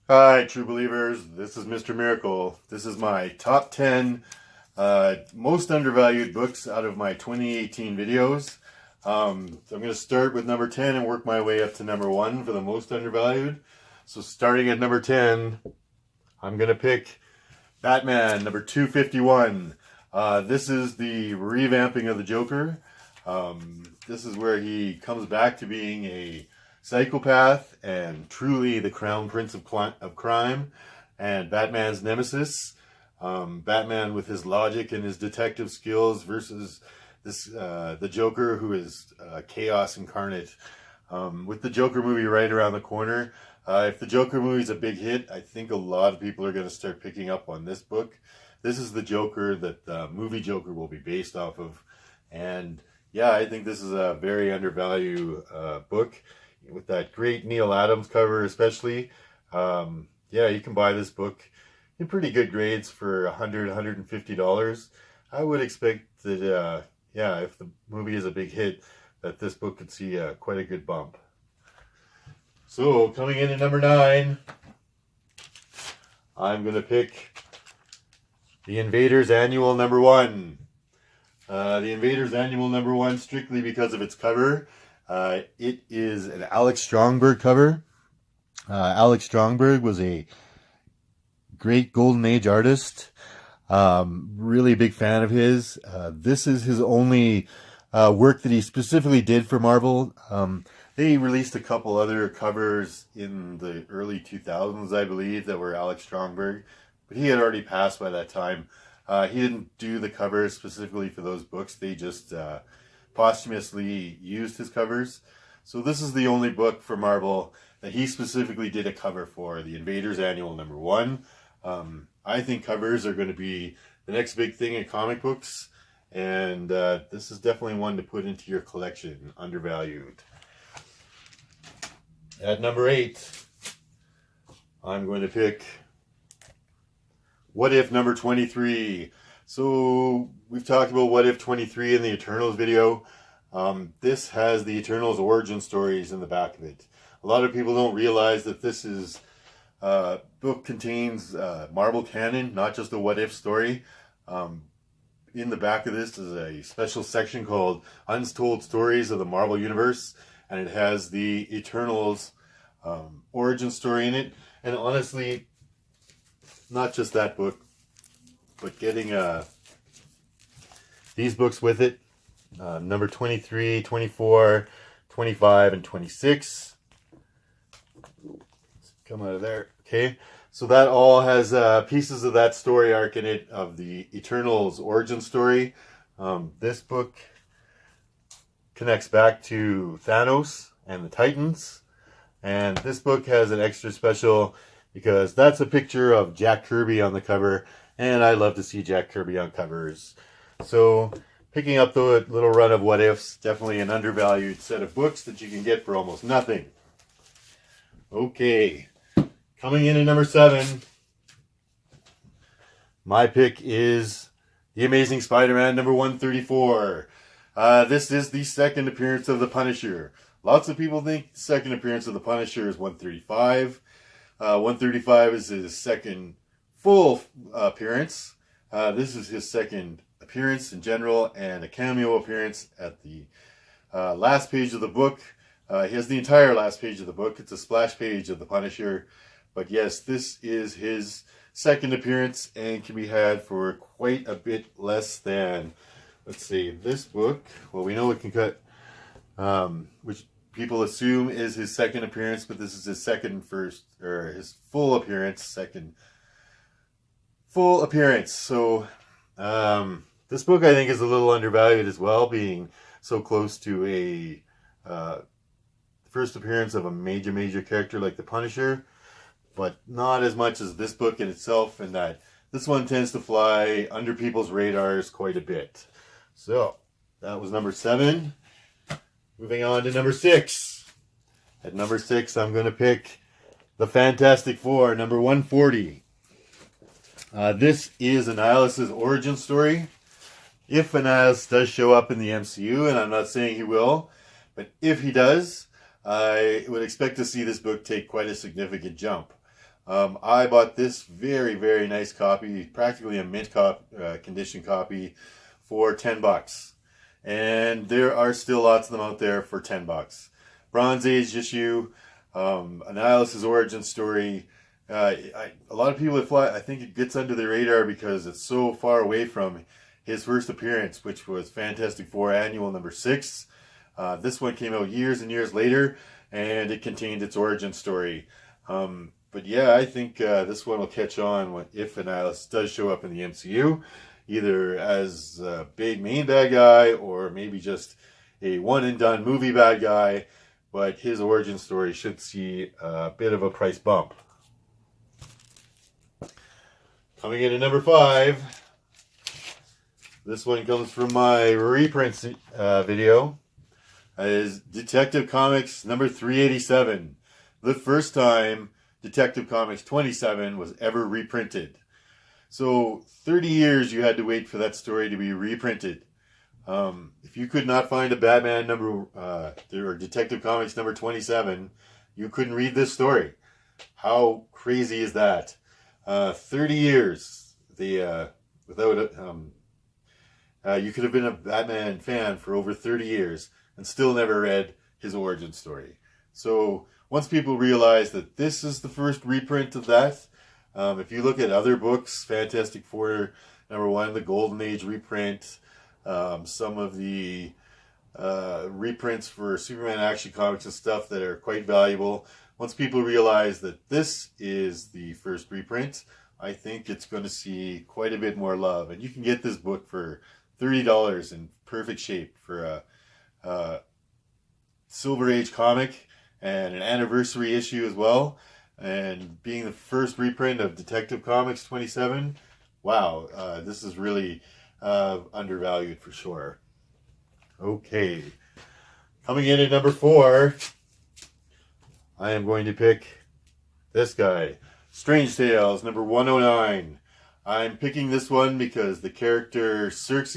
Hi, true believers. This is Mr. Miracle. This is my top 10 most undervalued books out of my 2018 videos. I'm going to start with number 10 and work my way up to number 1 for the most undervalued. So starting at number 10, I'm going to pick Batman, number 251. This is the revamping of the Joker. This is where he comes back to being a psychopath and truly the crown prince of crime and Batman's nemesis. Batman with his logic and his detective skills versus the Joker, who is chaos incarnate. With the Joker movie right around the corner, if the Joker movie is a big hit, I think a lot of people are going to start picking up on this book. This is the Joker that the movie Joker will be based off of. And yeah, I think this is a very undervalued book with that great Neil Adams cover especially. Yeah, you can buy this book in pretty good grades for $100, $150. I would expect that, yeah, if the movie is a big hit, that this book could see quite a good bump. So, coming in at number 9, I'm going to pick the Invaders Annual number 1. The Invaders Annual number 1 strictly because of its cover. It is an Alex Strongberg cover. Alex Strongberg was a great Golden Age artist. Really big fan of his. This is his only work that he specifically did for Marvel. They released a couple other covers in the early 2000s, I believe, that were Alex Strongberg, but he had already passed by that time. He didn't do the covers specifically for those books. They just posthumously used his covers. So this is the only book for Marvel that he specifically did a cover for, the Invaders Annual number 1. I think covers are going to be the next big thing in comic books, and this is definitely one to put into your collection, undervalued. At number 8, I'm going to pick What If number 23. So we've talked about What If 23 in the Eternals video. This has the Eternals origin stories in the back of it. A lot of people don't realize that this is book contains Marvel canon, not just a What If story. In the back of this is a special section called Untold Stories of the Marvel Universe, and it has the Eternals origin story in it. And honestly, not just that book, but getting these books with it, number 23, 24, 25, and 26. Come out of there. Okay, so that all has pieces of that story arc in it, of the Eternals origin story. This book connects back to Thanos and the Titans, and this book has an extra special because that's a picture of Jack Kirby on the cover, and I love to see Jack Kirby on covers. So picking up the little run of What Ifs, definitely an undervalued set of books that you can get for almost nothing. Okay, coming in at number 7, my pick is The Amazing Spider-Man number 134. This is the second appearance of the Punisher. Lots of people think the second appearance of the Punisher is 135. 135 is his second full appearance. This is his second appearance in general and a cameo appearance at the last page of the book. He has the entire last page of the book. It's a splash page of the Punisher. But yes, this is his second appearance and can be had for quite a bit less than, let's see, this book. Well, we know it can cut, which people assume is his second appearance, but this is his his full appearance, second full appearance. So this book I think is a little undervalued as well, being so close to a first appearance of a major character like the Punisher, but not as much as this book in itself, and that this one tends to fly under people's radars quite a bit. So that was number 7. Moving on to number 6. At number 6, I'm going to pick The Fantastic Four, number 140. This is Annihilus' origin story. If Annihilus does show up in the MCU, and I'm not saying he will, but if he does, I would expect to see this book take quite a significant jump. I bought this very, very nice copy, practically a mint condition copy, for $10. And there are still lots of them out there for $10. Bronze Age issue, Annihilus' origin story. A lot of people I think it gets under the radar because it's so far away from his first appearance, which was Fantastic Four Annual number 6. This one came out years and years later, and it contained its origin story. But yeah, I think this one will catch on if Annihilus does show up in the MCU, either as a big main bad guy or maybe just a one-and-done movie bad guy. But his origin story should see a bit of a price bump. Coming in at number 5, this one comes from my reprints video, is Detective Comics number 387. The first time Detective Comics 27 was ever reprinted. So 30 years you had to wait for that story to be reprinted. If you could not find a Batman number, or Detective Comics number 27, you couldn't read this story. How crazy is that? 30 years, without you could have been a Batman fan for over 30 years and still never read his origin story. So once people realize that this is the first reprint of that, if you look at other books, Fantastic Four number 1, the Golden Age reprint, some of the reprints for Superman Action Comics and stuff that are quite valuable. Once people realize that this is the first reprint, I think it's going to see quite a bit more love. And you can get this book for $30 in perfect shape for a Silver Age comic and an anniversary issue as well. And being the first reprint of Detective Comics 27, wow, this is really undervalued for sure. Okay, coming in at number 4, I am going to pick this guy, Strange Tales number 109. I'm picking this one because the character Circe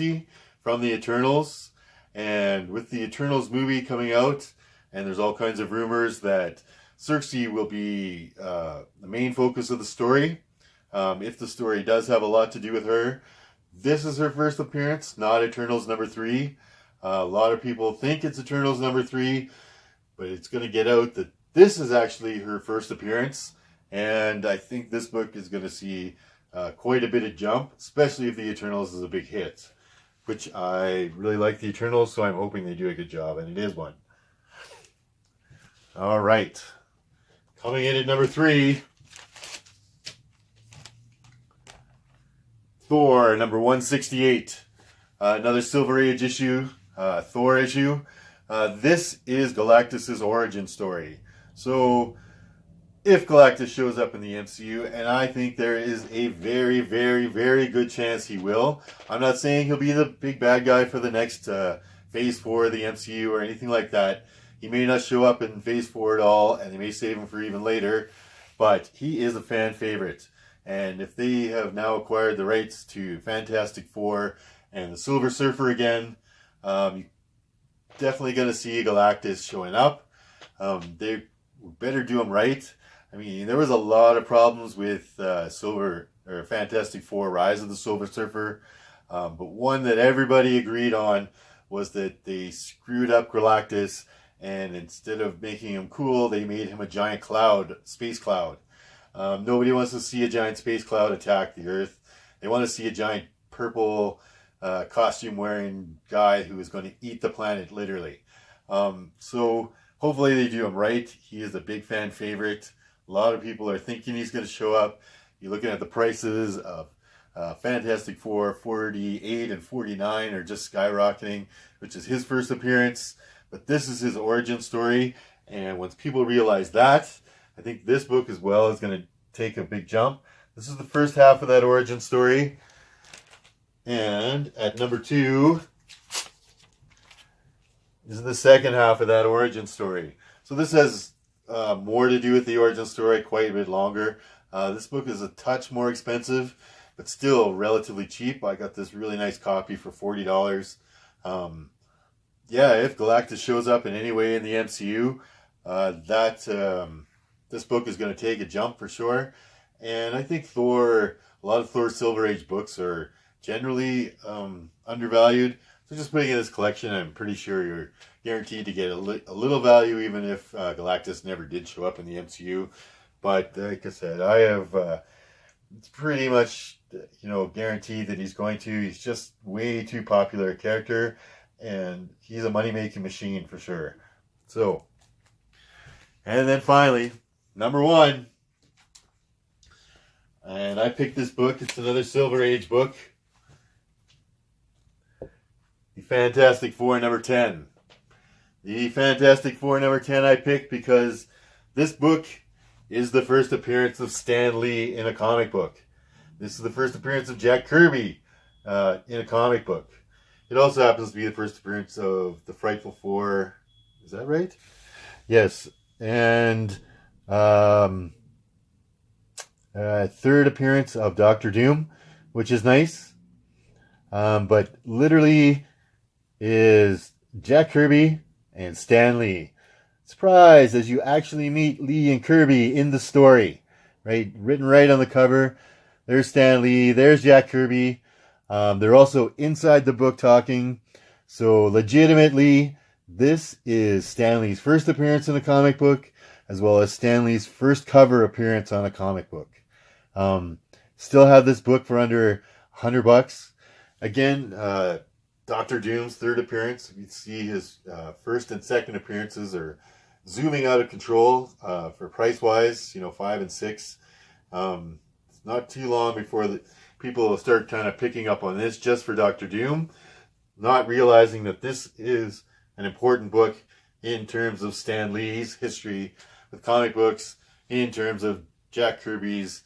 from the Eternals, and with the Eternals movie coming out, and there's all kinds of rumors that Circe will be the main focus of the story. If the story does have a lot to do with her, this is her first appearance, not Eternals number 3. A lot of people think it's Eternals number 3, but it's going to get out that this is actually her first appearance, and I think this book is going to see quite a bit of jump, especially if the Eternals is a big hit, which I really like the Eternals, so I'm hoping they do a good job, and it is one. All right, coming in at number 3, Thor number 168, another Silver Age issue, Thor issue. This is Galactus' origin story. So, if Galactus shows up in the MCU, and I think there is a very, very, very good chance he will. I'm not saying he'll be the big bad guy for the next Phase 4 of the MCU or anything like that. He may not show up in Phase 4 at all, and they may save him for even later, but he is a fan favorite. And if they have now acquired the rights to Fantastic Four and the Silver Surfer again, you're definitely going to see Galactus showing up. They better do him right. I mean, there was a lot of problems with Fantastic Four Rise of the Silver Surfer, but one that everybody agreed on was that they screwed up Galactus, and instead of making him cool, they made him a giant cloud, space cloud. Nobody wants to see a giant space cloud attack the Earth. They want to see a giant purple costume-wearing guy who is going to eat the planet, literally. So hopefully they do him right. He is a big fan favorite. A lot of people are thinking he's going to show up. You're looking at the prices of Fantastic Four 48 and 49 are just skyrocketing, which is his first appearance. But this is his origin story. And once people realize that, I think this book as well is going to take a big jump. This is the first half of that origin story. And at number 2 is the second half of that origin story. So this has more to do with the origin story, quite a bit longer. This book is a touch more expensive, but still relatively cheap. I got this really nice copy for $40. Yeah, if Galactus shows up in any way in the MCU, that this book is going to take a jump for sure. And I think Thor, a lot of Thor Silver Age books are generally undervalued. So just putting in this collection, I'm pretty sure you're guaranteed to get a little value, even if Galactus never did show up in the MCU. But like I said, I have it's pretty much, guaranteed that he's going to. He's just way too popular a character, and he's a money-making machine for sure. So, and then finally, number 1. And I picked this book. It's another Silver Age book. The Fantastic Four number 10. The Fantastic Four number 10 I picked because this book is the first appearance of Stan Lee in a comic book. This is the first appearance of Jack Kirby in a comic book. It also happens to be the first appearance of the Frightful Four. Is that right? Yes. And third appearance of Doctor Doom, which is nice. But literally is Jack Kirby and Stan Lee. Surprise, as you actually meet Lee and Kirby in the story. Right? Written right on the cover. There's Stan Lee. There's Jack Kirby. They're also inside the book talking. So legitimately, this is Stan Lee's first appearance in a comic book, as well as Stan Lee's first cover appearance on a comic book. Still have this book for under $100. Again, Doctor Doom's third appearance. You can see his first and second appearances are zooming out of control for price-wise, 5 and 6. It's not too long before the people will start kind of picking up on this just for Doctor Doom, not realizing that this is an important book in terms of Stan Lee's history with comic books, in terms of Jack Kirby's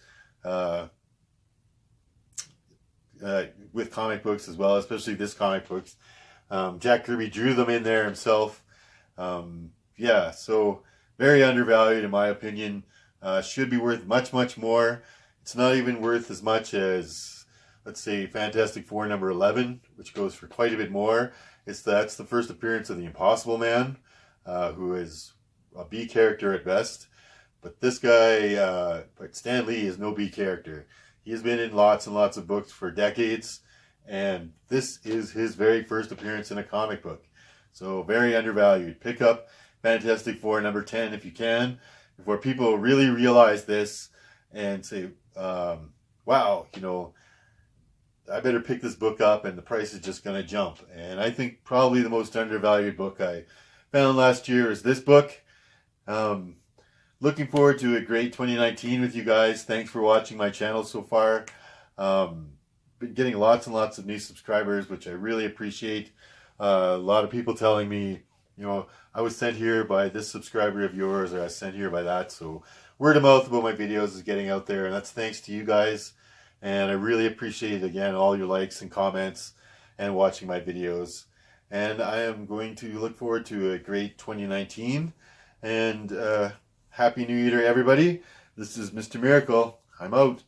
with comic books as well, especially this comic books. Jack Kirby drew them in there himself. So very undervalued in my opinion. Should be worth much, much more. It's not even worth as much as, let's say, Fantastic Four number 11, which goes for quite a bit more. That's the first appearance of the Impossible Man, who is a B character at best. But this guy, but Stan Lee is no B character. He has been in lots and lots of books for decades, and this is his very first appearance in a comic book. So very undervalued. Pick up Fantastic Four number 10 if you can, before people really realize this and say, wow, I better pick this book up and the price is just going to jump. And I think probably the most undervalued book I found last year is this book. Looking forward to a great 2019 with you guys. Thanks for watching my channel so far. Been getting lots and lots of new subscribers, which I really appreciate. A lot of people telling me, I was sent here by this subscriber of yours, or I was sent here by that. So word of mouth about my videos is getting out there, and that's thanks to you guys. And I really appreciate, again, all your likes and comments and watching my videos. And I am going to look forward to a great 2019. And Happy New Year to everybody. This is Mr. Miracle. I'm out.